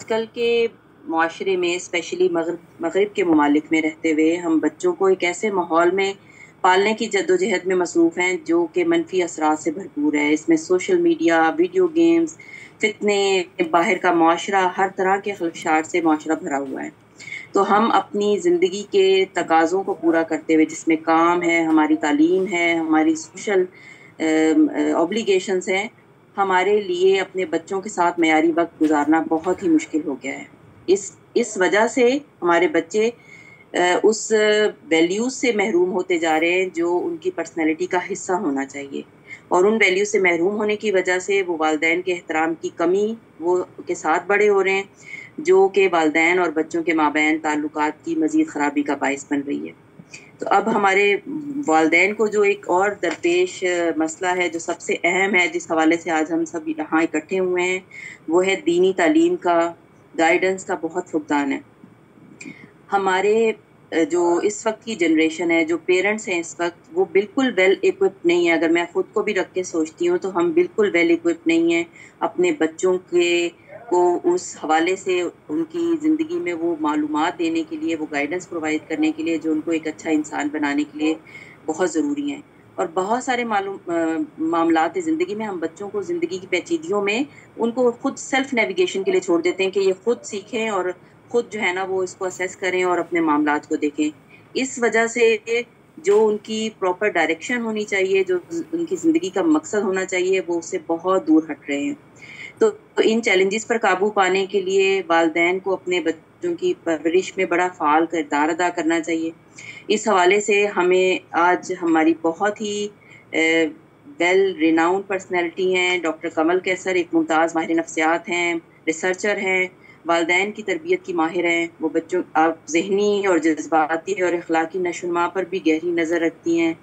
आजकल के माशरे में स्पेशली मगरिब के ममालिक में रहते हुए हम बच्चों को एक ऐसे माहौल में पालने की जद्दोजहद में मसरूफ़ हैं जो कि मनफी असरात से भरपूर है। इसमें सोशल मीडिया, वीडियो गेम्स, फितने, बाहर का माशरा, हर तरह के खदशात से माशरा भरा हुआ है। तो हम अपनी ज़िंदगी के तकाज़ों को पूरा करते हुए, जिसमें काम है, हमारी तालीम है, हमारी सोशल ऑब्लिगेशंस हैं, हमारे लिए अपने बच्चों के साथ मयारी वक्त गुजारना बहुत ही मुश्किल हो गया है। इस वजह से हमारे बच्चे उस वैल्यूज से महरूम होते जा रहे हैं जो उनकी पर्सनैलिटी का हिस्सा होना चाहिए, और उन वैल्यूज से महरूम होने की वजह से वो वालिदैन के एहतराम की कमी वो के साथ बड़े हो रहे हैं, जो कि वालिदैन और बच्चों के माबैन ताल्लुकात की मजीद ख़राबी का बाइस बन रही है। तो अब हमारे वालिदैन को जो एक और दरपेश मसला है जो सबसे अहम है, जिस हवाले से आज हम सब यहाँ इकट्ठे हुए हैं, वो है दीनी तालीम का, गाइडेंस का बहुत फुकदान है। हमारे जो इस वक्त की जनरेशन है, जो पेरेंट्स हैं इस वक्त, वो बिल्कुल वेल इक्विप्ड नहीं है। अगर मैं खुद को भी रख के सोचती हूँ तो हम बिल्कुल वेल इक्विप्ड नहीं हैं अपने बच्चों के को उस हवाले से उनकी ज़िंदगी में वो मालूमात देने के लिए, वो गाइडेंस प्रोवाइड करने के लिए जो उनको एक अच्छा इंसान बनाने के लिए बहुत ज़रूरी हैं। और बहुत सारे मामलात ज़िंदगी में हम बच्चों को ज़िंदगी की पेचीदगियों में उनको खुद सेल्फ नेविगेशन के लिए छोड़ देते हैं कि ये खुद सीखें और खुद जो है ना वो इसको असेस करें और अपने मामलात को देखें। इस वजह से जो उनकी प्रॉपर डायरेक्शन होनी चाहिए, जो उनकी ज़िंदगी का मकसद होना चाहिए, वो उससे बहुत दूर हट रहे हैं। तो इन चैलेंजेस पर काबू पाने के लिए वालिदैन को अपने बच्चों की परवरिश में बड़ा फ़ाल किरदार अदा करना चाहिए। इस हवाले से हमें आज हमारी बहुत ही वेल रिनाउंड पर्सनैलिटी हैं, डॉक्टर कमल कैसर एक मुमताज़ माहिर नफ्सियात हैं, रिसर्चर हैं, वालिदैन की तरबियत की माहिर हैं। वो बच्चों आप ज़हनी और जज्बाती और अखलाकी नशोनुमा पर भी गहरी नज़र रखती हैं,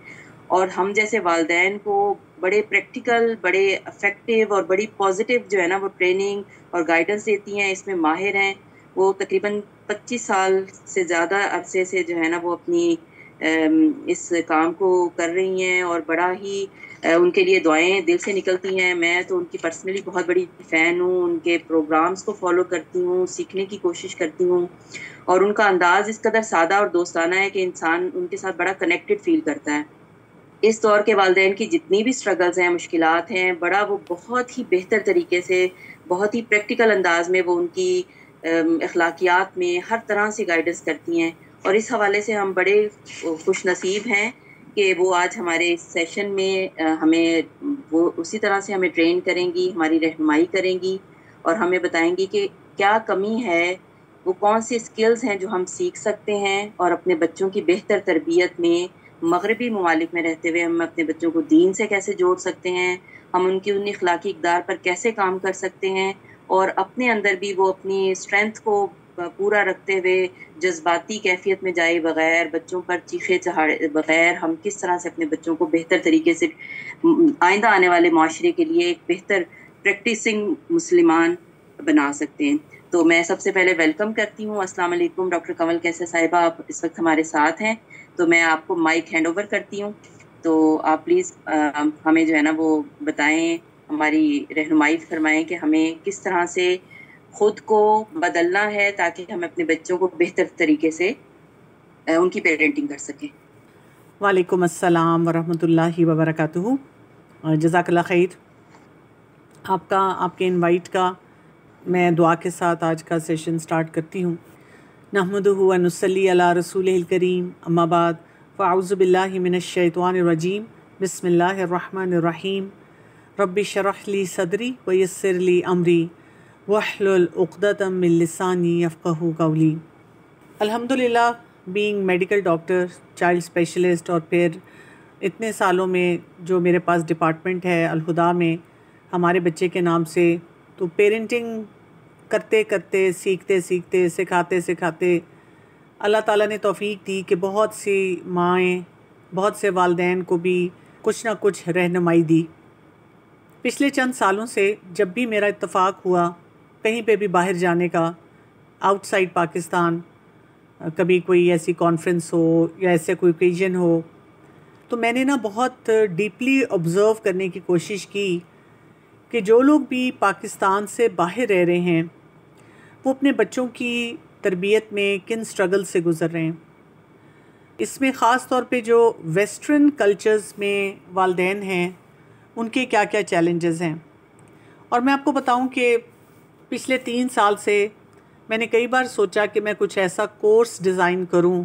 और हम जैसे वालिदैन को बड़े प्रैक्टिकल, बड़े इफेक्टिव और बड़ी पॉजिटिव जो है ना वो ट्रेनिंग और गाइडेंस देती हैं, इसमें माहिर हैं। वो तकरीबन 25 साल से ज़्यादा अरसे से जो है ना वो अपनी इस काम को कर रही हैं, और बड़ा ही उनके लिए दुआएं दिल से निकलती हैं। मैं तो उनकी पर्सनली बहुत बड़ी फ़ैन हूँ, उनके प्रोग्राम्स को फॉलो करती हूँ, सीखने की कोशिश करती हूँ, और उनका अंदाज़ इस कदर सादा और दोस्ताना है कि इंसान उनके साथ बड़ा कनेक्टेड फील करता है। इस दौर के वालिदैन की जितनी भी स्ट्रगल्स हैं, मुश्किलात हैं, बड़ा वो बहुत ही बेहतर तरीके से, बहुत ही प्रैक्टिकल अंदाज में वो उनकी अखलाकियात में हर तरह से गाइडेंस करती हैं। और इस हवाले से हम बड़े खुश नसीब हैं कि वो आज हमारे इस सेशन में हमें वो उसी तरह से हमें ट्रेन करेंगी, हमारी रहनुमाई करेंगी, और हमें बताएंगी कि क्या कमी है, वो कौन सी स्किल्स हैं जो हम सीख सकते हैं, और अपने बच्चों की बेहतर तरबियत में मगरबी ममालिक में रहते हुए हम अपने बच्चों को दीन से कैसे जोड़ सकते हैं, हम उनकी उन इखलाकी इक़दार पर कैसे काम कर सकते हैं, और अपने अंदर भी वो अपनी स्ट्रेंथ को पूरा रखते हुए जज्बाती कैफियत में जाए बगैर, बच्चों पर चीखे चहाड़े बगैर, हम किस तरह से अपने बच्चों को बेहतर तरीके से आइंदा आने वाले माशरे के लिए एक बेहतर प्रैक्टिसिंग मुसलमान बना सकते हैं। तो मैं सबसे पहले वेलकम करती हूँ। अस्सलाम वालेकुम डॉक्टर कमल कैसर साहिबा, आप इस वक्त हमारे साथ हैं, तो मैं आपको माइक हैंड ओवर करती हूँ। तो आप प्लीज़ हमें जो है ना वो बताएं, हमारी रहनुमाई फरमाएं कि हमें किस तरह से खुद को बदलना है ताकि हम अपने बच्चों को बेहतर तरीके से उनकी पेरेंटिंग कर सकें। वालेकुम अस्सलाम वरहमतुल्लाहि वबरकातुहू। जज़ाकल्लाह खैर। आपके इनवाइट का मैं दुआ के साथ आज का सेशन स्टार्ट करती हूँ। नहमदुहु व नुसल्ली अला रसूलिल करीम, अम्मा बाद, फ़अऊज़ु बिल्लाहि मिनश शैतानिर रजीम, बिस्मिल्लाहिर रहमानिर रहीम। रब्बि शरह ली सदरी व यस्सिर ली अमरी वहलुल उक़दतम मिन लिसानी यफ़क़हू क़ौली। अल्हम्दुलिल्लाह, being medical doctor, child specialist, और फिर इतने सालों में जो मेरे पास डिपार्टमेंट है अलहुदा में हमारे बच्चे के नाम से, तो पेरेंटिंग करते करते, सीखते सीखते, सिखाते सिखाते अल्लाह ताला ने तौफ़ीक दी कि बहुत सी माएँ, बहुत से वालिदैन को भी कुछ ना कुछ रहनुमाई दी। पिछले चंद सालों से जब भी मेरा इत्तफ़ाक हुआ कहीं पे भी बाहर जाने का, आउटसाइड पाकिस्तान, कभी कोई ऐसी कॉन्फ्रेंस हो या ऐसे कोई ओकेजन हो, तो मैंने ना बहुत डीपली ऑब्ज़र्व करने की कोशिश की कि जो लोग भी पाकिस्तान से बाहर रह रहे हैं वो अपने बच्चों की तरबियत में किन स्ट्रगल से गुज़र रहे हैं। इसमें ख़ास तौर पे जो वेस्टर्न कल्चर्स में वालिदैन हैं उनके क्या क्या चैलेंजेस हैं। और मैं आपको बताऊं कि पिछले 3 साल से मैंने कई बार सोचा कि मैं कुछ ऐसा कोर्स डिज़ाइन करूं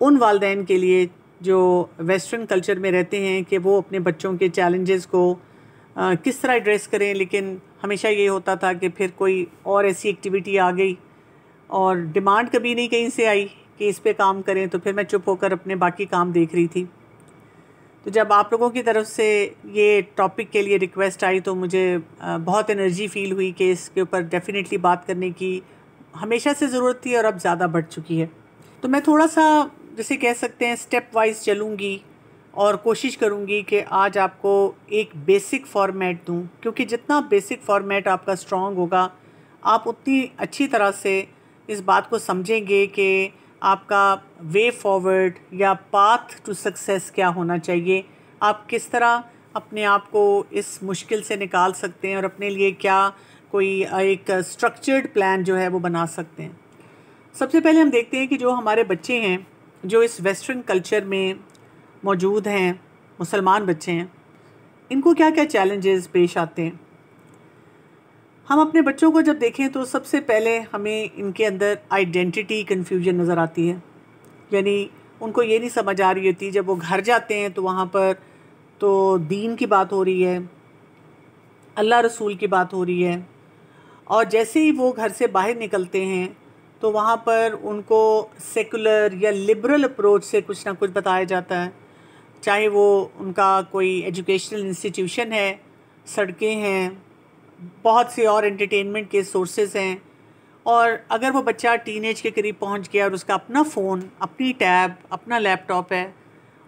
उन वालिदैन के लिए जो वेस्टर्न कल्चर में रहते हैं कि वो अपने बच्चों के चैलेंजेस को किस तरह एड्रेस करें। लेकिन हमेशा ये होता था कि फिर कोई और ऐसी एक्टिविटी आ गई और डिमांड कभी नहीं कहीं से आई कि इस पे काम करें, तो फिर मैं चुप होकर अपने बाकी काम देख रही थी। तो जब आप लोगों की तरफ से ये टॉपिक के लिए रिक्वेस्ट आई तो मुझे बहुत एनर्जी फ़ील हुई कि इसके ऊपर डेफिनेटली बात करने की हमेशा से ज़रूरत थी और अब ज़्यादा बढ़ चुकी है। तो मैं थोड़ा सा जैसे कह सकते हैं स्टेप वाइज चलूँगी और कोशिश करूँगी कि आज आपको एक बेसिक फॉर्मेट दूँ, क्योंकि जितना बेसिक फॉर्मेट आपका स्ट्रॉन्ग होगा आप उतनी अच्छी तरह से इस बात को समझेंगे कि आपका वे फॉरवर्ड या पाथ टू सक्सेस क्या होना चाहिए, आप किस तरह अपने आप को इस मुश्किल से निकाल सकते हैं और अपने लिए क्या कोई एक स्ट्रक्चर्ड प्लान जो है वो बना सकते हैं। सबसे पहले हम देखते हैं कि जो हमारे बच्चे हैं जो इस वेस्टर्न कल्चर में मौजूद हैं, मुसलमान बच्चे हैं, इनको क्या क्या चैलेंजेस पेश आते हैं। हम अपने बच्चों को जब देखें तो सबसे पहले हमें इनके अंदर आइडेंटिटी कन्फ्यूजन नज़र आती है। यानी उनको ये नहीं समझ आ रही होती, जब वो घर जाते हैं तो वहाँ पर तो दीन की बात हो रही है, अल्लाह रसूल की बात हो रही है, और जैसे ही वो घर से बाहर निकलते हैं तो वहाँ पर उनको सेकुलर या लिबरल अप्रोच से कुछ ना कुछ बताया जाता है। चाहे वो उनका कोई एजुकेशनल इंस्टीट्यूशन है, सड़कें हैं, बहुत से और एंटरटेनमेंट के सोर्सेज हैं, और अगर वो बच्चा टीनेज के करीब पहुंच गया और उसका अपना फ़ोन, अपनी टैब, अपना लैपटॉप है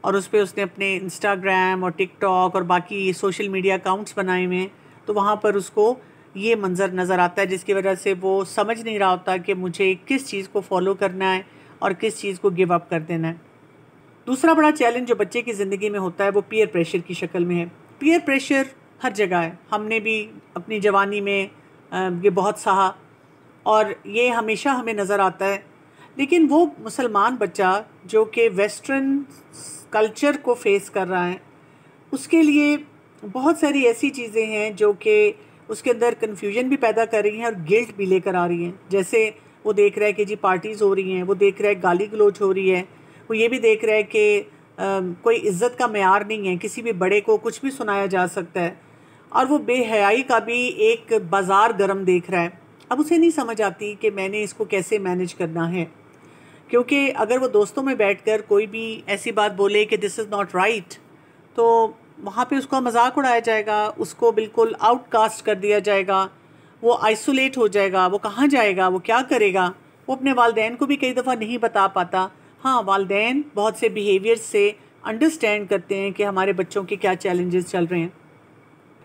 और उस पर उसने अपने इंस्टाग्राम और टिकटॉक और बाकी सोशल मीडिया अकाउंट्स बनाए हुए हैं, तो वहाँ पर उसको ये मंज़र नज़र आता है, जिसकी वजह से वो समझ नहीं रहा होता कि मुझे किस चीज़ को फॉलो करना है और किस चीज़ को गिव अप कर देना है। दूसरा बड़ा चैलेंज जो बच्चे की ज़िंदगी में होता है वो पीयर प्रेशर की शक्ल में है। पीयर प्रेशर हर जगह है, हमने भी अपनी जवानी में ये बहुत सहा और ये हमेशा हमें नज़र आता है। लेकिन वो मुसलमान बच्चा जो कि वेस्टर्न कल्चर को फेस कर रहा है, उसके लिए बहुत सारी ऐसी चीज़ें हैं जो कि उसके अंदर कन्फ्यूजन भी पैदा कर रही हैं और गिल्ट भी लेकर आ रही हैं। जैसे वो देख रहा है कि जी पार्टीज़ हो रही हैं, वो देख रहा है गाली गलौज हो रही है, वो ये भी देख रहा है कि कोई इज़्ज़त का मेयार नहीं है, किसी भी बड़े को कुछ भी सुनाया जा सकता है, और वो बेहयाई का भी एक बाज़ार गर्म देख रहा है। अब उसे नहीं समझ आती कि मैंने इसको कैसे मैनेज करना है, क्योंकि अगर वो दोस्तों में बैठकर कोई भी ऐसी बात बोले कि दिस इज़ नॉट राइट, तो वहाँ पे उसका मजाक उड़ाया जाएगा, उसको बिल्कुल आउटकास्ट कर दिया जाएगा, वो आइसोलेट हो जाएगा, वो कहाँ जाएगा, वो क्या करेगा। वो अपने वालिदैन को भी कई दफ़ा नहीं बता पाता। हाँ, वालिदैन बहुत से बिहेवियर से अंडरस्टैंड करते हैं कि हमारे बच्चों के क्या चैलेंजेस चल रहे हैं।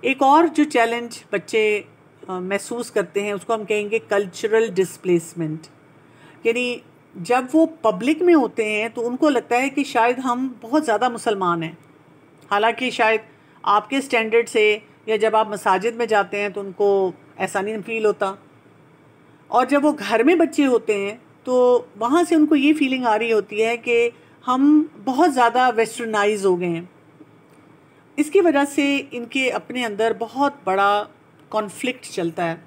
एक और जो चैलेंज बच्चे महसूस करते हैं उसको हम कहेंगे कल्चरल डिस्प्लेसमेंट। यानी जब वो पब्लिक में होते हैं तो उनको लगता है कि शायद हम बहुत ज़्यादा मुसलमान हैं, हालांकि शायद आपके स्टैंडर्ड से या जब आप मसाजिद में जाते हैं तो उनको ऐसा नहीं फील होता, और जब वो घर में बच्चे होते हैं तो वहाँ से उनको ये फीलिंग आ रही होती है कि हम बहुत ज़्यादा वेस्टर्नाइज हो गए हैं। इसकी वजह से इनके अपने अंदर बहुत बड़ा कॉन्फ्लिक्ट चलता है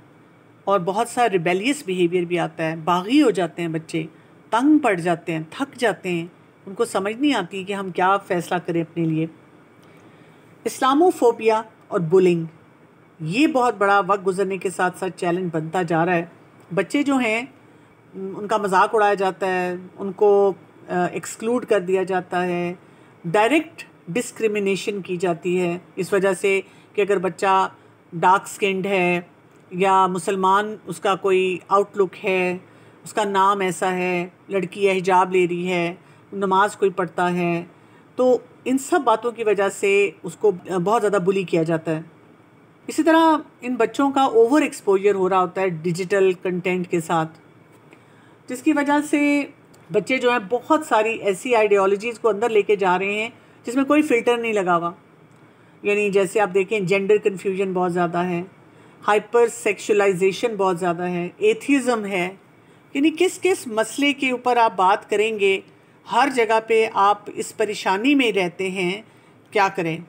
और बहुत सा रिबेलियस बिहेवियर भी आता है। बागी हो जाते हैं बच्चे, तंग पड़ जाते हैं, थक जाते हैं, उनको समझ नहीं आती कि हम क्या फ़ैसला करें अपने लिए। इस्लामोफोबिया और बुलिंग, ये बहुत बड़ा वक्त गुजरने के साथ साथ चैलेंज बनता जा रहा है। बच्चे जो हैं उनका मजाक उड़ाया जाता है, उनको एक्सक्लूड कर दिया जाता है, डायरेक्ट डिस्क्रिमिनेशन की जाती है इस वजह से कि अगर बच्चा डार्क स्किन्ड है या मुसलमान उसका कोई आउटलुक है, उसका नाम ऐसा है, लड़की है हिजाब ले रही है, नमाज कोई पढ़ता है, तो इन सब बातों की वजह से उसको बहुत ज़्यादा बुली किया जाता है। इसी तरह इन बच्चों का ओवर एक्सपोजर हो रहा होता है डिजिटल कंटेंट के साथ, जिसकी वजह से बच्चे जो हैं बहुत सारी ऐसी आइडियोलॉजीज़ को अंदर लेके जा रहे हैं जिसमें कोई फ़िल्टर नहीं लगा हुआ। यानी जैसे आप देखें जेंडर कन्फ्यूजन बहुत ज़्यादा है, हाइपर सेक्शुलाइजेशन बहुत ज़्यादा है, एथिज़म है। यानी किस किस मसले के ऊपर आप बात करेंगे, हर जगह पे आप इस परेशानी में रहते हैं, क्या करें?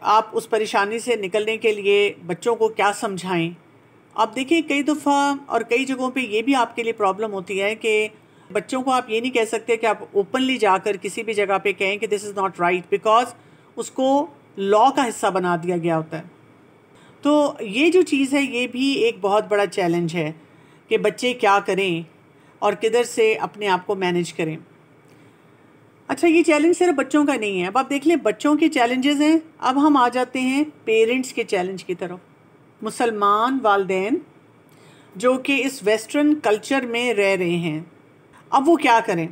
आप उस परेशानी से निकलने के लिए बच्चों को क्या समझाएं? आप देखिए कई दफ़ा और कई जगहों पे ये भी आपके लिए प्रॉब्लम होती है कि बच्चों को आप ये नहीं कह सकते कि आप ओपनली जाकर किसी भी जगह पे कहें कि this is not right, because उसको लॉ का हिस्सा बना दिया गया होता है। तो ये जो चीज़ है ये भी एक बहुत बड़ा चैलेंज है कि बच्चे क्या करें और किधर से अपने आप को मैनेज करें। अच्छा, ये चैलेंज सिर्फ बच्चों का नहीं है। अब आप देख लें, बच्चों के चैलेंजेस हैं। अब हम आ जाते हैं पेरेंट्स के चैलेंज की तरफ। मुसलमान वालिदैन जो कि इस वेस्टर्न कल्चर में रह रहे हैं, अब वो क्या करें?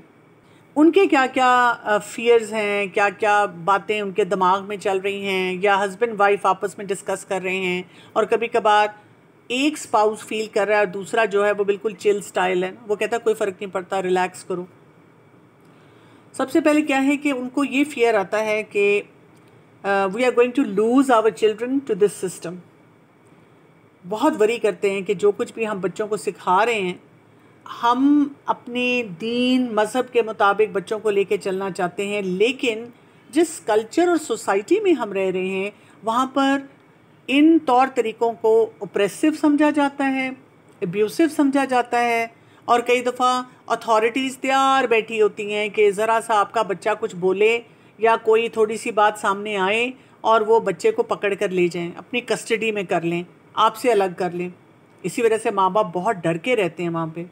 उनके क्या क्या फियर्स हैं, क्या क्या बातें उनके दिमाग में चल रही हैं, या हस्बैंड वाइफ आपस में डिस्कस कर रहे हैं, और कभी कभार एक स्पाउस फील कर रहा है और दूसरा जो है वो बिल्कुल चिल स्टाइल है, वो कहता है कोई फ़र्क नहीं पड़ता, रिलैक्स करो। सबसे पहले क्या है कि उनको ये फियर आता है कि we are going to lose our children to this system. बहुत वरी करते हैं कि जो कुछ भी हम बच्चों को सिखा रहे हैं, हम अपने दीन मज़हब के मुताबिक बच्चों को लेके चलना चाहते हैं, लेकिन जिस कल्चर और सोसाइटी में हम रह रहे हैं वहाँ पर इन तौर तरीक़ों को ओप्रेसिव समझा जाता है, एब्यूसिव समझा जाता है, और कई दफ़ा अथॉरिटीज़ तैयार बैठी होती हैं कि ज़रा सा आपका बच्चा कुछ बोले या कोई थोड़ी सी बात सामने आए और वो बच्चे को पकड़ कर ले जाएं, अपनी कस्टडी में कर लें, आपसे अलग कर लें। इसी वजह से माँ बाप बहुत डर के रहते हैं वहाँ पे।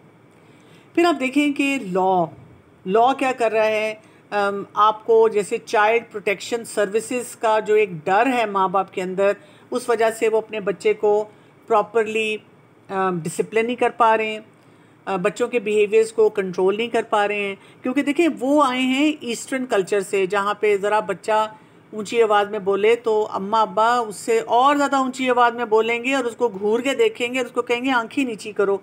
फिर आप देखें कि लॉ क्या कर रहा है, आपको जैसे चाइल्ड प्रोटेक्शन सर्विसेज का जो एक डर है माँ बाप के अंदर, उस वजह से वो अपने बच्चे को प्रॉपरली डिसिप्लिन नहीं कर पा रहे हैं, बच्चों के बिहेवियर्स को कंट्रोल नहीं कर पा रहे हैं। क्योंकि देखिए वो आए हैं ईस्टर्न कल्चर से, जहाँ पे ज़रा बच्चा ऊंची आवाज़ में बोले तो अम्मा अब्बा उससे और ज़्यादा ऊंची आवाज़ में बोलेंगे और उसको घूर के देखेंगे और उसको कहेंगे आंखें नीची करो,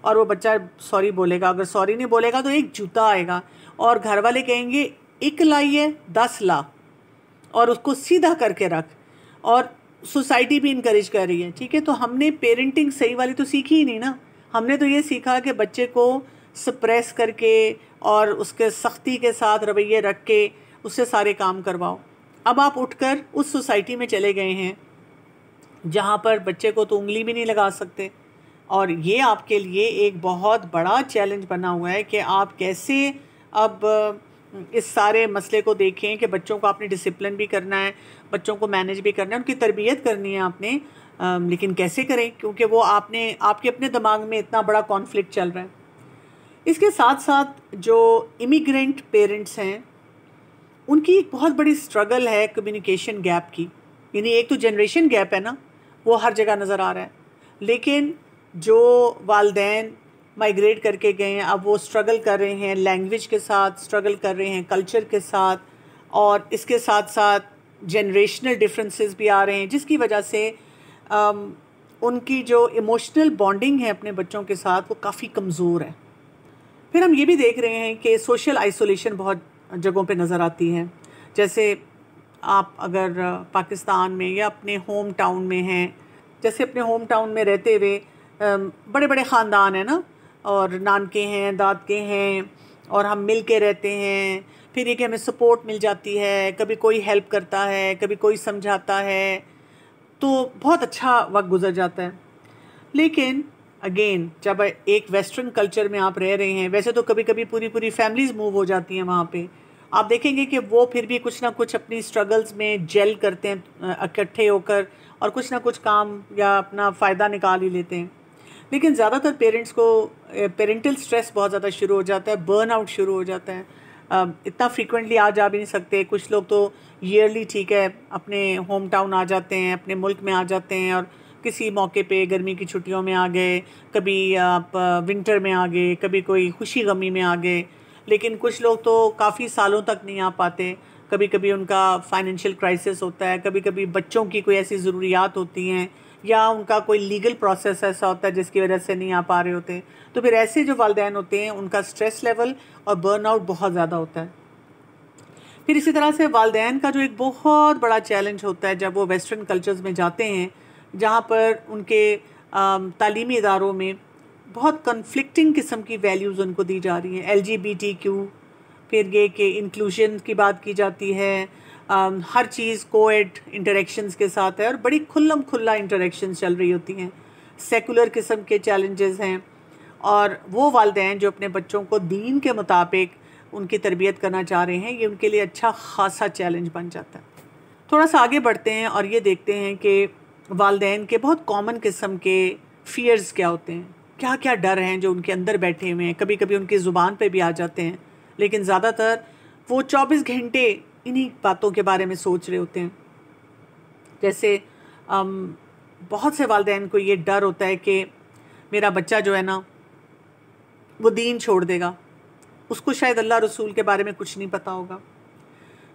और वो बच्चा सॉरी बोलेगा। अगर सॉरी नहीं बोलेगा तो एक जूता आएगा, और घर वाले कहेंगे एक लाइए 10 ला, और उसको सीधा करके रख। और सोसाइटी भी इनकरेज कर रही है, ठीक है। तो हमने पेरेंटिंग सही वाली तो सीखी ही नहीं ना। हमने तो ये सीखा कि बच्चे को सप्रेस करके और उसके सख्ती के साथ रवैये रख के उससे सारे काम करवाओ। अब आप उठकर उस सोसाइटी में चले गए हैं जहाँ पर बच्चे को तो उंगली भी नहीं लगा सकते, और ये आपके लिए एक बहुत बड़ा चैलेंज बना हुआ है कि आप कैसे अब इस सारे मसले को देखें कि बच्चों को आपने डिसिप्लिन भी करना है, बच्चों को मैनेज भी करना है, उनकी तरबियत करनी है आपने, लेकिन कैसे करें, क्योंकि वो आपके अपने दिमाग में इतना बड़ा कॉन्फ्लिक्ट चल रहा है। इसके साथ साथ जो इमिग्रेंट पेरेंट्स हैं उनकी एक बहुत बड़ी स्ट्रगल है कम्युनिकेशन गैप की। यानी एक तो जनरेशन गैप है ना, वो हर जगह नज़र आ रहा है, लेकिन जो वालिदैन माइग्रेट करके गए हैं अब वो स्ट्रगल कर रहे हैं लैंग्वेज के साथ, स्ट्रगल कर रहे हैं कल्चर के साथ, और इसके साथ साथ जनरेशनल डिफरेंसेस भी आ रहे हैं, जिसकी वजह से उनकी जो इमोशनल बॉन्डिंग है अपने बच्चों के साथ वो काफ़ी कमज़ोर है। फिर हम ये भी देख रहे हैं कि सोशल आइसोलेशन बहुत जगहों पे नज़र आती है। जैसे आप अगर पाकिस्तान में या अपने होम टाउन में हैं, जैसे अपने होम टाउन में रहते हुए बड़े बड़े ख़ानदान हैं ना, और नानके हैं, दादके हैं, और हम मिल के रहते हैं, फिर ये कि हमें सपोर्ट मिल जाती है, कभी कोई हेल्प करता है, कभी कोई समझाता है, तो बहुत अच्छा वक्त गुजर जाता है। लेकिन अगेन जब एक वेस्टर्न कल्चर में आप रह रहे हैं, वैसे तो कभी कभी पूरी पूरी फैमिलीज़ मूव हो जाती हैं वहाँ पे, आप देखेंगे कि वो फिर भी कुछ ना कुछ अपनी स्ट्रगल्स में जेल करते हैं इकट्ठे होकर, और कुछ ना कुछ काम या अपना फ़ायदा निकाल ही लेते हैं। लेकिन ज़्यादातर पेरेंट्स को पेरेंटल स्ट्रेस बहुत ज़्यादा शुरू हो जाता है, बर्न आउट शुरू हो जाता है। इतना फ्रीक्वेंटली आ जा भी नहीं सकते, कुछ लोग तो ईयरली ठीक है अपने होम टाउन आ जाते हैं, अपने मुल्क में आ जाते हैं, और किसी मौके पे गर्मी की छुट्टियों में आ गए, कभी आप विंटर में आ गए, कभी कोई खुशी गमी में आ गए। लेकिन कुछ लोग तो काफ़ी सालों तक नहीं आ पाते, कभी कभी उनका फाइनेंशियल क्राइसिस होता है, कभी कभी बच्चों की कोई ऐसी ज़रूरियात होती हैं, या उनका कोई लीगल प्रोसेस ऐसा होता है जिसकी वजह से नहीं आ पा रहे होते। तो फिर ऐसे जो वालिदैन होते हैं उनका स्ट्रेस लेवल और बर्नआउट बहुत ज़्यादा होता है। फिर इसी तरह से वालिदैन का जो एक बहुत बड़ा चैलेंज होता है जब वो वेस्टर्न कल्चर्स में जाते हैं, जहाँ पर उनके तालीमी इदारों में बहुत कन्फ्लिक्टिंग किस्म की वैल्यूज़ उनको दी जा रही हैं। LGBTQ, फिर ये कि इंक्लूजन की बात की जाती है, हर चीज़ कोएड इंटरेक्शंस के साथ है और बड़ी खुल्लम खुल्ला इंटरेक्शंस चल रही होती हैं। सेकुलर किस्म के चैलेंजेस हैं और वो वालिदैन जो अपने बच्चों को दीन के मुताबिक उनकी तरबियत करना चाह रहे हैं, ये उनके लिए अच्छा खासा चैलेंज बन जाता है। थोड़ा सा आगे बढ़ते हैं और ये देखते हैं कि वालिदैन के बहुत कॉमन किस्म के फ़ियर्स क्या होते हैं, क्या क्या डर हैं जो उनके अंदर बैठे हुए हैं। कभी कभी उनकी ज़ुबान पे भी आ जाते हैं, लेकिन ज़्यादातर वो 24 घंटे इन्हीं बातों के बारे में सोच रहे होते हैं। जैसे बहुत से वालिदैन को ये डर होता है कि मेरा बच्चा जो है ना वो दीन छोड़ देगा, उसको शायद अल्लाह रसूल के बारे में कुछ नहीं पता होगा,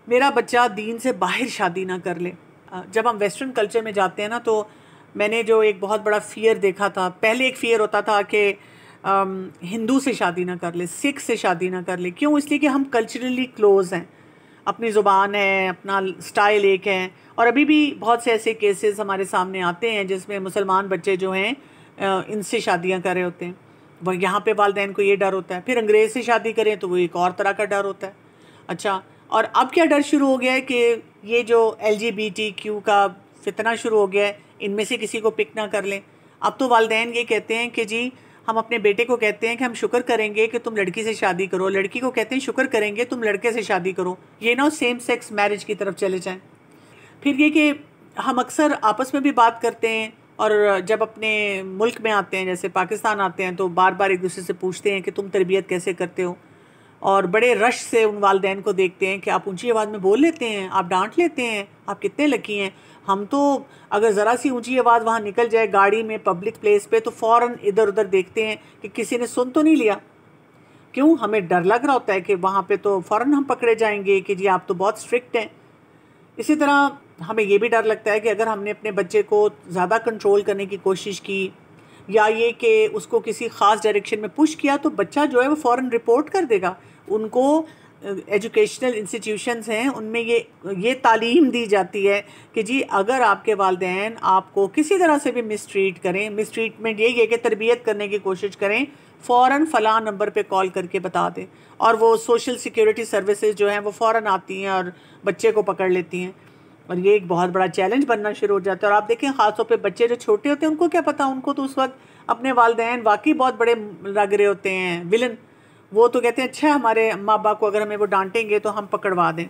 मेरा बच्चा दीन से बाहर शादी ना कर ले। जब हम वेस्टर्न कल्चर में जाते हैं ना, तो मैंने जो एक बहुत बड़ा फ़ियर देखा था, पहले एक फ़ियर होता था कि हिंदू से शादी ना कर ले, सिख से शादी ना कर ले। क्यों? इसलिए कि हम कल्चरली क्लोज़ हैं, अपनी ज़ुबान है, अपना स्टाइल एक है। और अभी भी बहुत से ऐसे केसेस हमारे सामने आते हैं जिसमें मुसलमान बच्चे जो हैं इनसे शादियां कर रहे होते हैं। वह यहाँ पे वालिदैन को ये डर होता है। फिर अंग्रेज़ से शादी करें तो वो एक और तरह का डर होता है। अच्छा, और अब क्या डर शुरू हो गया है कि ये जो LGBTQ का फितना शुरू हो गया है, इनमें से किसी को पिक ना कर लें। अब तो वालिदैन ये कहते हैं कि जी, हम अपने बेटे को कहते हैं कि हम शुक्र करेंगे कि तुम लड़की से शादी करो, लड़की को कहते हैं शुक्र करेंगे तुम लड़के से शादी करो। ये ना सेम सेक्स मैरिज की तरफ चले जाएं। फिर ये कि हम अक्सर आपस में भी बात करते हैं और जब अपने मुल्क में आते हैं, जैसे पाकिस्तान आते हैं, तो बार बार एक दूसरे से पूछते हैं कि तुम तरबियत कैसे करते हो, और बड़े रश से उन वालिदैन को देखते हैं कि आप ऊंची आवाज़ में बोल लेते हैं, आप डांट लेते हैं, आप कितने लकी हैं। हम तो अगर ज़रा सी ऊंची आवाज़ वहाँ निकल जाए गाड़ी में, पब्लिक प्लेस पे, तो फ़ौरन इधर उधर देखते हैं कि किसी ने सुन तो नहीं लिया। क्यों? हमें डर लग रहा होता है कि वहाँ पे तो फ़ौरन हम पकड़े जाएंगे कि जी आप तो बहुत स्ट्रिक्ट हैं। इसी तरह हमें ये भी डर लगता है कि अगर हमने अपने बच्चे को ज़्यादा कंट्रोल करने की कोशिश की, या ये कि उसको किसी ख़ास डायरेक्शन में पुश किया, तो बच्चा जो है वो फ़ौरन रिपोर्ट कर देगा। उनको एजुकेशनल इंस्टीट्यूशंस हैं, उनमें ये तालीम दी जाती है कि जी अगर आपके वालिदैन आपको किसी तरह से भी मिसट्रीट करें, मिसट्रीटमेंट यही है कि तरबियत करने की कोशिश करें, फ़ौरन फ़लाँ नंबर पे कॉल करके बता दें। और वो सोशल सिक्योरिटी सर्विसेज जो हैं वो फ़ौरन आती हैं और बच्चे को पकड़ लेती हैं। और ये एक बहुत बड़ा चैलेंज बनना शुरू हो जाता है। और आप देखें, ख़ासतौर पे बच्चे जो छोटे होते हैं, उनको क्या पता, उनको तो उस वक्त अपने वालिदैन वाकई बहुत बड़े लग रहे होते हैं, विलन। वो तो कहते हैं अच्छा हमारे अम्मा अब्बा को अगर हमें वो डांटेंगे तो हम पकड़वा दें।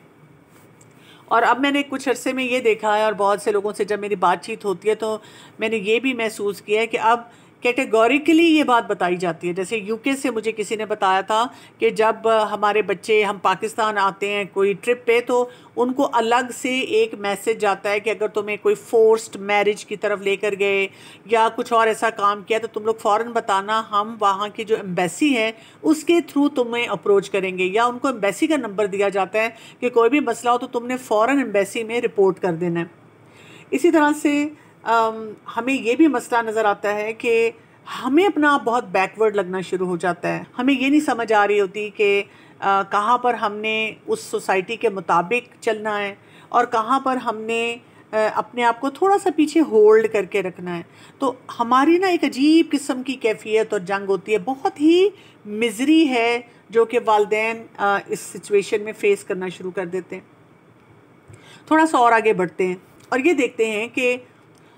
और अब मैंने कुछ अरसे में ये देखा है, और बहुत से लोगों से जब मेरी बातचीत होती है तो मैंने ये भी महसूस किया है कि अब कैटेगोरिकली ये बात बताई जाती है। जैसे यूके से मुझे किसी ने बताया था कि जब हमारे बच्चे, हम पाकिस्तान आते हैं कोई ट्रिप पे, तो उनको अलग से एक मैसेज आता है कि अगर तुम्हें कोई फोर्स्ड मैरिज की तरफ लेकर गए या कुछ और ऐसा काम किया तो तुम लोग फ़ौरन बताना, हम वहाँ की जो एम्बेसी है उसके थ्रू तुम्हें अप्रोच करेंगे। या उनको एम्बेसी का नंबर दिया जाता है कि कोई भी मसला हो तो तुमने फ़ौरन एम्बेसी में रिपोर्ट कर देना है। इसी तरह से हमें ये भी मसला नज़र आता है कि हमें अपना आप बहुत बैकवर्ड लगना शुरू हो जाता है। हमें ये नहीं समझ आ रही होती कि कहाँ पर हमने उस सोसाइटी के मुताबिक चलना है और कहाँ पर हमने अपने आप को थोड़ा सा पीछे होल्ड करके रखना है। तो हमारी ना एक अजीब किस्म की कैफियत और जंग होती है, बहुत ही मिजरी है जो कि वालिदैन इस सिचुएशन में फ़ेस करना शुरू कर देते हैं। थोड़ा सा और आगे बढ़ते हैं और ये देखते हैं कि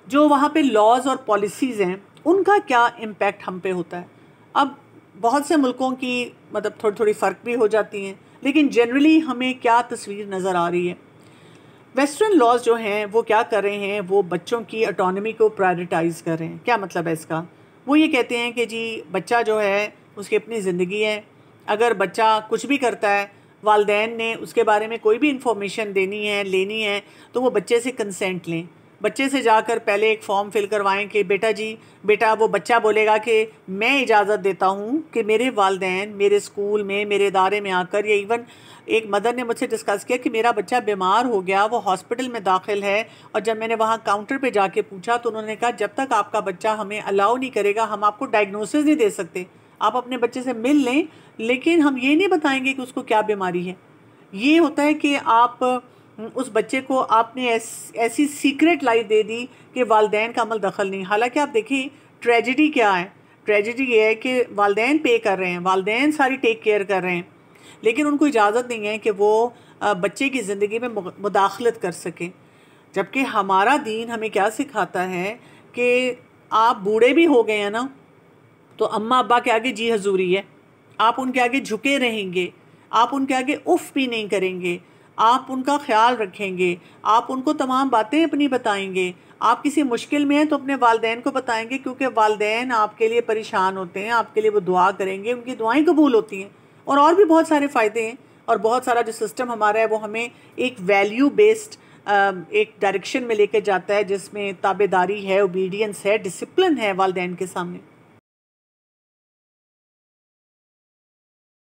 जो वहाँ पे लॉज और पॉलिसीज़ हैं उनका क्या इम्पैक्ट हम पे होता है। अब बहुत से मुल्कों की मतलब थोड़ी थोड़ी फ़र्क भी हो जाती हैं, लेकिन जनरली हमें क्या तस्वीर नज़र आ रही है। वेस्टर्न लॉज जो हैं वो क्या कर रहे हैं, वो बच्चों की ऑटोनॉमी को प्रायोरिटाइज़ कर रहे हैं। क्या मतलब है इसका? वो ये कहते हैं कि जी बच्चा जो है उसकी अपनी ज़िंदगी है, अगर बच्चा कुछ भी करता है, वालिदैन ने उसके बारे में कोई भी इंफॉर्मेशन देनी है, लेनी है, तो वो बच्चे से कंसेंट लें। बच्चे से जाकर पहले एक फॉर्म फिल करवाएं कि बेटा वो बच्चा बोलेगा कि मैं इजाज़त देता हूँ कि मेरे वालिदैन मेरे स्कूल में, मेरे इदारे में आकर, या इवन एक मदर ने मुझसे डिस्कस किया कि मेरा बच्चा बीमार हो गया, वो हॉस्पिटल में दाखिल है, और जब मैंने वहाँ काउंटर पे जाके पूछा तो उन्होंने कहा जब तक आपका बच्चा हमें अलाउ नहीं करेगा हम आपको डायग्नोसिस नहीं दे सकते। आप अपने बच्चे से मिल लें, लेकिन हम ये नहीं बताएंगे कि उसको क्या बीमारी है। ये होता है कि आप उस बच्चे को आपने ऐसी सीक्रेट लाइफ दे दी कि वालिदैन का अमल दखल नहीं। हालांकि आप देखिए ट्रेजिडी क्या है, ट्रेजिडी ये है कि वालिदैन पे कर रहे हैं, वालिदैन सारी टेक केयर कर रहे हैं, लेकिन उनको इजाज़त नहीं है कि वो बच्चे की ज़िंदगी में मुदाखलत कर सकें। जबकि हमारा दीन हमें क्या सिखाता है कि आप बूढ़े भी हो गए हैं ना, तो अम्मा अब्बा के आगे जी हजूरी है, आप उनके आगे झुके रहेंगे, आप उनके आगे उफ भी नहीं करेंगे, आप उनका ख्याल रखेंगे, आप उनको तमाम बातें अपनी बताएंगे। आप किसी मुश्किल में हैं तो अपने वालिदैन को बताएंगे, क्योंकि वालिदैन आपके लिए परेशान होते हैं, आपके लिए वो दुआ करेंगे, उनकी दुआएं कबूल होती हैं। और भी बहुत सारे फ़ायदे हैं, और बहुत सारा जो सिस्टम हमारा है वो हमें एक वैल्यू बेस्ड एक डायरेक्शन में लेके जाता है, जिसमें ताबेदारी है, ओबीडियंस है, डिसिप्लिन है वालिदैन के सामने।